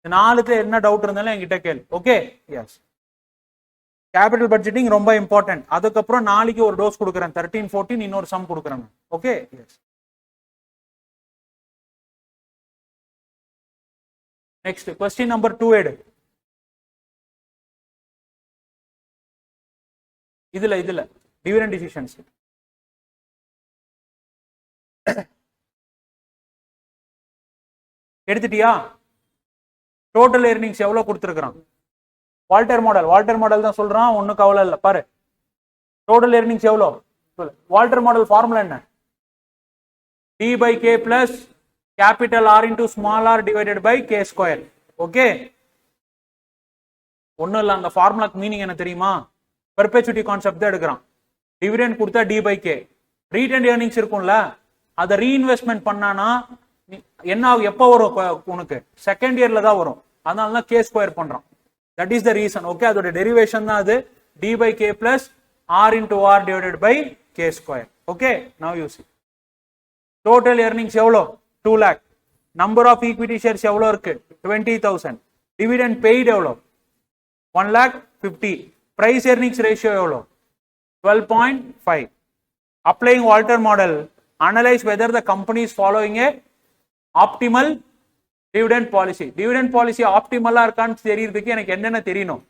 இந்த 4க்கு என்ன டவுட் இருந்தாலும் என்கிட்ட கேளு. Okay, yes. கேபிட்டல் பட்ஜெட்டிங் ரொம்ப இம்பார்ட்டன்ட். அதுக்கப்புறம் நாளைக்கு ஒரு டோஸ் கொடுக்குறேன். 13, 14 இன்னொரு சம் கொடுக்குறேன். Okay, yes. Next question number 2 எடு. இதுல டிவிடெண்ட் டிசிஷன்ஸ் எடுத்துட்டியா? டோட்டல் எர்னிங்ஸ் எவ்வளவு கொடுத்துருக்கான்? வால்டர் மாடல் தான் சொல்றான். ஒன்னும் கவலை இல்லை. பாரு, டோட்டல் எர்னிங்ஸ் எவ்வளோ? வால்டர் மாடல் ஃபார்முலா என்ன? D/K plus capital R into small r divided by K square. Okay, ஒன்னும் இல்லை. அந்த ஃபார்முலாக்கு மீனிங் என்ன தெரியுமா? பெர்பெச்சுவிட்டி கான்செப்ட் தான் எடுக்கிறான். டிவிடெண்ட் கொடுத்தா D/K. ரீடெண்ட் ஏர்னிங்ஸ் இருக்கும்ல, அதை ரீஇன்வெஸ்ட்மெண்ட் பண்ணானா என்ன ஆகும்? எப்போ வரும் உனக்கு? செகண்ட் இயர்ல தான் வரும். அதனால தான் K ஸ்கொயர் பண்றான். That is the reason. Okay, அதோட டெரிவேஷன் தான் அது. D/K plus R into R divided by K square. Okay, now you see. Total earnings எவ்வளோ? 2 lakh. Number of equity shares எவ்வளோ இருக்கு? 20,000. டிவிடெண்ட் பெய்டு எவ்வளோ? 1,50,000. பிரைஸ் எர்னிங்ஸ் ரேஷியோ எவ்வளோ? 12.5. Applying Walter model, analyse whether the company is following a optimal dividend policy. Dividend policy ஆப்டிமலா இருக்கான்னு தெரியறதுக்கு எனக்கு என்னென்ன தெரியணும்?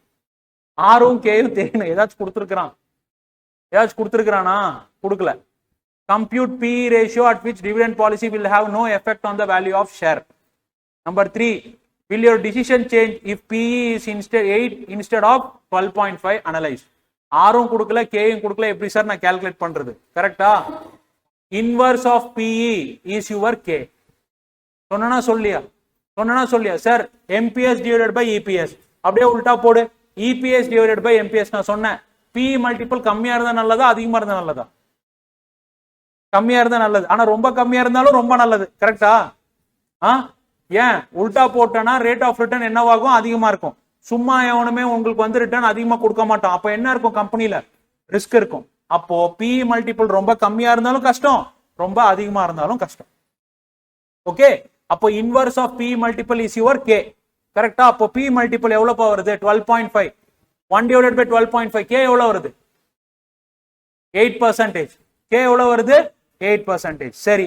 ஆரும் கேயும் தெரியணும். ஏதாச்சும் கொடுத்துருக்கிறானா? கொடுக்கல. Compute PE ratio at which dividend policy will have no effect on the value of share. Number 3, will your decision change if PE is instead 8 instead of 12.5? Analyze. ஆரும் கொடுக்கல, கேயும் கொடுக்கல. எப்படி சார் நான் கால்குலேட் பண்றது? கரெக்டா? Inverse of PE is your K. சொன்னா சொல்லியா sir? MPS divided by EPS. அப்படியே உல்டா போடு. EPS divided by MPS. நான் சொன்னேன் PE மல்டிபிள் கம்மியா இருந்தா நல்லதா அதிகமா இருந்தா நல்லதா? கம்மியா இருந்தா நல்லது. ஆனா ரொம்ப கம்மியா இருந்தாலும் ரொம்ப நல்லது. கரெக்டா? ஏன் உல்டா போட்டனா ரேட் ஆஃப் ரிட்டர்ன் என்னவாகும்? அதிகமா இருக்கும். சும்மா எவனுமே உங்களுக்கு வந்து ரிட்டர்ன் அதிகமா கொடுக்க மாட்டான். அப்ப என்ன இருக்கும்? கம்பெனில ரிஸ்க் இருக்கும். அப்போ PE மல்டிபிள் ரொம்ப கம்மியா இருந்தாலும் கஷ்டம், ரொம்ப அதிகமா இருந்தாலும் கஷ்டம். ஓகே, அப்போ inverse of PE multiple is your K. கரெக்டா? அப்போ PE மல்டிபிள் எவ்வளவு வருது? 12.5. 1 டிவைடட் பை 12.5. K எவ்வளவு வருது? 8%. K எவ்வளவு வருது? 8%. சரி,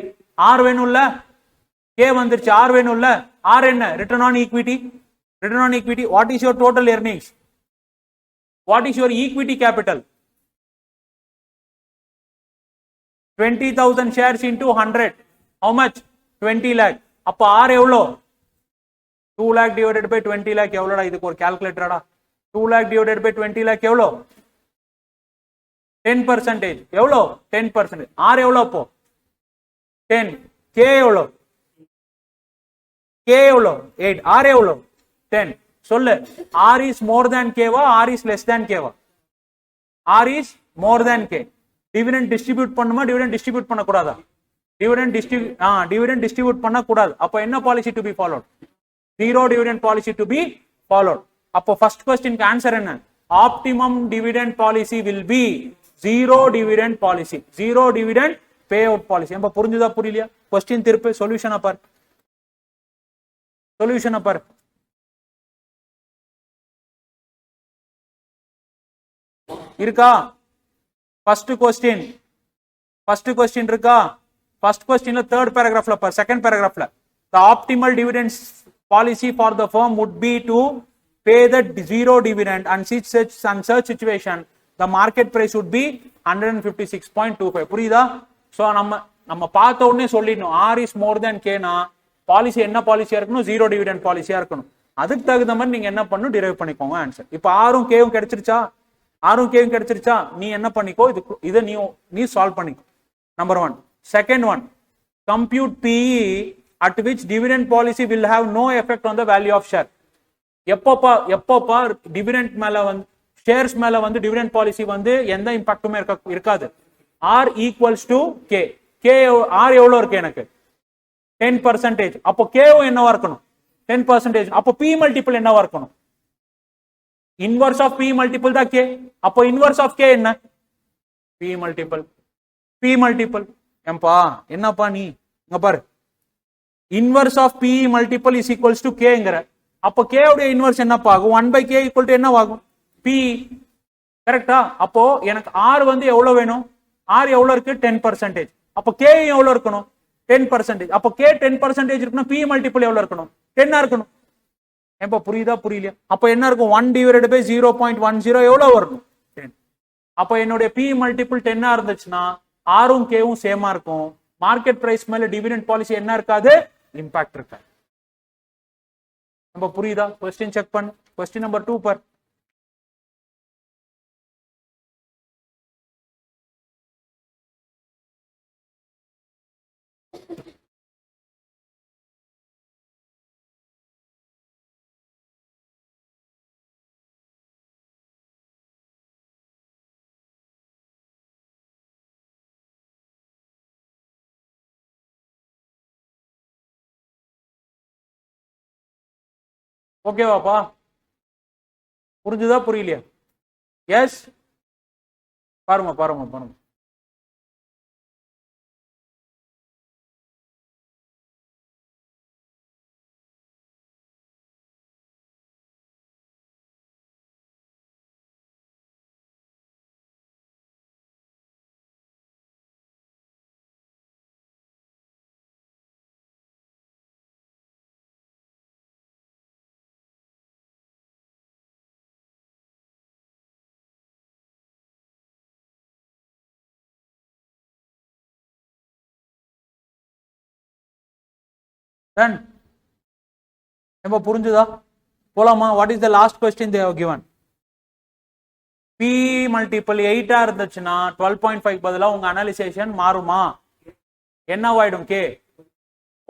R வேணும்ல? K வந்துருச்சு. R வேணும்ல? R என்ன? Return on equity. Return on equity. What is your total earnings? What is your equity capital? 20,000 shares into 100. How much? 20 lakh. அப்ப R எவ்வளோ? 2 lakh divided by 20 lakh எவ்வளோடா? இதுக்கு ஒரு கால்குலேட்டரடா. 2 lakh divided by 20 lakh எவ்வளோ? 10%. எவ்வளோ? 10%. R எவ்வளோ அப்போ? 10. K எவ்வளோ? K எவ்வளோ? 8. R எவ்வளோ? 10. சொல்லு. R is more than K வா? R is less than K வா? R is more than K. Dividend distribute பண்ணுமா? டிவிடெண்ட் டிஸ்ட்ரிபியூட் பண்ணக்கூடாதா? டிவிடெண்ட் டிஸ்ட்ரிபியூட் பண்ணக்கூடாது. அப்போ என்ன policy to be followed? Zero dividend policy to be followed. அப்போ first question answer என்ன? Optimum dividend policy will be zero dividend policy. Zero dividend pay out policy. நம்ம புரிஞ்சுதா புரியலையா? क्वेश्चन திருப்பி சொல்யூஷனை பார். சொல்யூஷனை பார். இருக்கா? ஃபர்ஸ்ட் क्वेश्चन இருக்கா? ஃபர்ஸ்ட் क्वेश्चनல தேர்ட் பேராகிராஃப்ல பார். செகண்ட் பேராகிராஃப்ல the optimal dividends policy for the firm would be to pay the zero dividend and such situation the market price would be 156.25. புரியுதா? சோ நம்ம பார்த்த உடனே சொல்லிடணும் R is more than K னா பாலிசி என்ன பாலிசியா இருக்கணும்? ஜீரோ டிவிடெண்ட் பாலிசியா இருக்கணும். அதுக்கு தகுந்த மாதிரி நீங்க என்ன பண்ணணும்? டிரைவ் பண்ணிக்கோங்க ஆன்சர். இப்போ ஆரும் கேவும் கிடைச்சிருச்சா? ஆரும் கேவும் கிடைச்சிருச்சா? நீ என்ன பண்ணிக்கோ, இதை நீ சால்வ் பண்ணிக்கோ. Number 1. Second one, compute PE at which dividend policy will have no effect on the value of share. எப்பப்பா டிவிடெண்ட் மேல வந்து ஷேர்ஸ் மேல வந்து டிவிடெண்ட் பாலிசி வந்து எந்த இம்பாக்டுமே இருக்காது. R equals to K. K R எவ்வளவு இருக்கு எனக்கு 10%. அப்போ கேவும் என்னவா இருக்கணும் 10%. அப்போ பி மல்டிபிள் என்னவா இருக்கணும் இன்வர்ஸ் ஆஃப் பி மல்டிபிள் தான் கே. அப்போ இன்வர்ஸ் ஆஃப் கே என்ன பி மல்டிபிள். பி மல்டிபிள் ஏம்பா என்னப்பா நீ இங்க பாரு inverse of P multiple is equals to கேங்கிற. அப்போ கே உடைய இன்வர்ஸ் என்னப்பா ஆகும் 1/k ஈக்குவல் டு என்னவாகும் பி. கரெக்டா? அப்போ எனக்கு ஆர் வந்து எவ்வளவு வேணும் ஆர் எவ்வளவு இருக்கு 10%. அப்போ கே எவ்வளவு இருக்கணும் 10%. அப்போ கே 10% இருக்கணும் பி மல்டிபிள் எவ்வளவு இருக்கணும் 10 இருக்கணும். ஏப்பா புரியுதா புரியலையா? அப்போ என்ன இருக்கும் 1/0.10 எவ்வளவு வரும் 10. அப்போ என்னுடைய பி மல்டிபிள் 10 இருந்துச்சுன்னா ஆரும் கேவும் சேமா இருக்கும். மார்க்கெட் பிரைஸ் மேல டிவிடெண்ட் பாலிசி என்ன இருக்காது இம்பாக்ட் இருக்காது. நம்ம புரியுதா? क्वेश्चन செக் பண்ணு. क्वेश्चन नंबर 2 पर ஓகேவாப்பா? புரிஞ்சுதா புரியலையா? எஸ் பாருங்க பாருங்க பாருங்க. நம்ம புரிஞ்சுதா? போலாமா? What is the last question they have given? P multiple 8 இருந்துச்சுன்னா 12.5 பதிலா உங்க அனலைசேஷன் மாறுமா? என்னவாயிடும் கே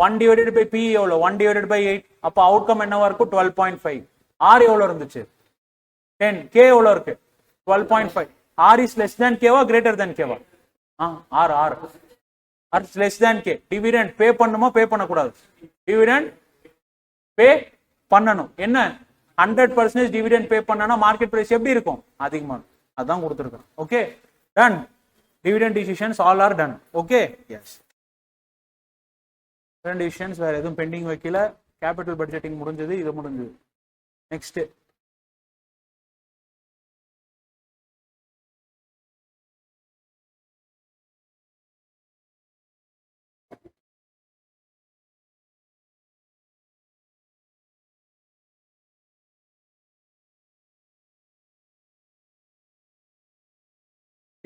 1 divided by P எவ்வளவு 1 divided by 8. அப்ப அவுட்கம் என்னவா இருக்கும் 12.5. R எவ்வளவு இருந்துச்சு 10. K எவ்வளவு இருக்கு 12.5. R is less than K வா greater than K வா? R R R is less than K. Dividend பே பண்ணுமா பே பண்ணக்கூடாது? டிவிடெண்ட் பே பண்ணணும். என்ன 100% டிவிடெண்ட் பே பண்ணனா மார்க்கெட் பிரைஸ் எப்படி இருக்கும் அதிகமா. அதான் கொடுத்திருக்கேன். Okay done. Dividend decisions all are done. Okay yes. ரெண்டு டிசிஷன்ஸ் வேற எதுவும் பெண்டிங் வைக்கல. கேபிட்டல் பட்ஜெட்டிங் முடிஞ்சது, இது முடிஞ்சது. நெக்ஸ்ட்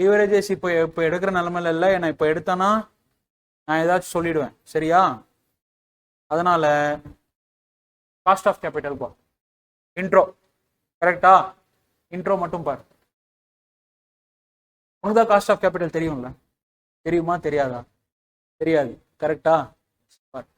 லீவரேஜஸ் இப்போ எடுக்கிற நிலைமையில இல்லை. நான் இப்போ எடுத்தேன்னா நான் ஏதாச்சும் சொல்லிடுவேன். சரியா? அதனால காஸ்ட் ஆஃப் கேபிட்டல் பா இன்ட்ரோ. கரெக்டா? இன்ட்ரோ மட்டும் பாரு. உனக்கு தான் காஸ்ட் ஆஃப் கேபிட்டல் தெரியும்ல? தெரியுமா தெரியாதா? தெரியாது. கரெக்டா? பார்.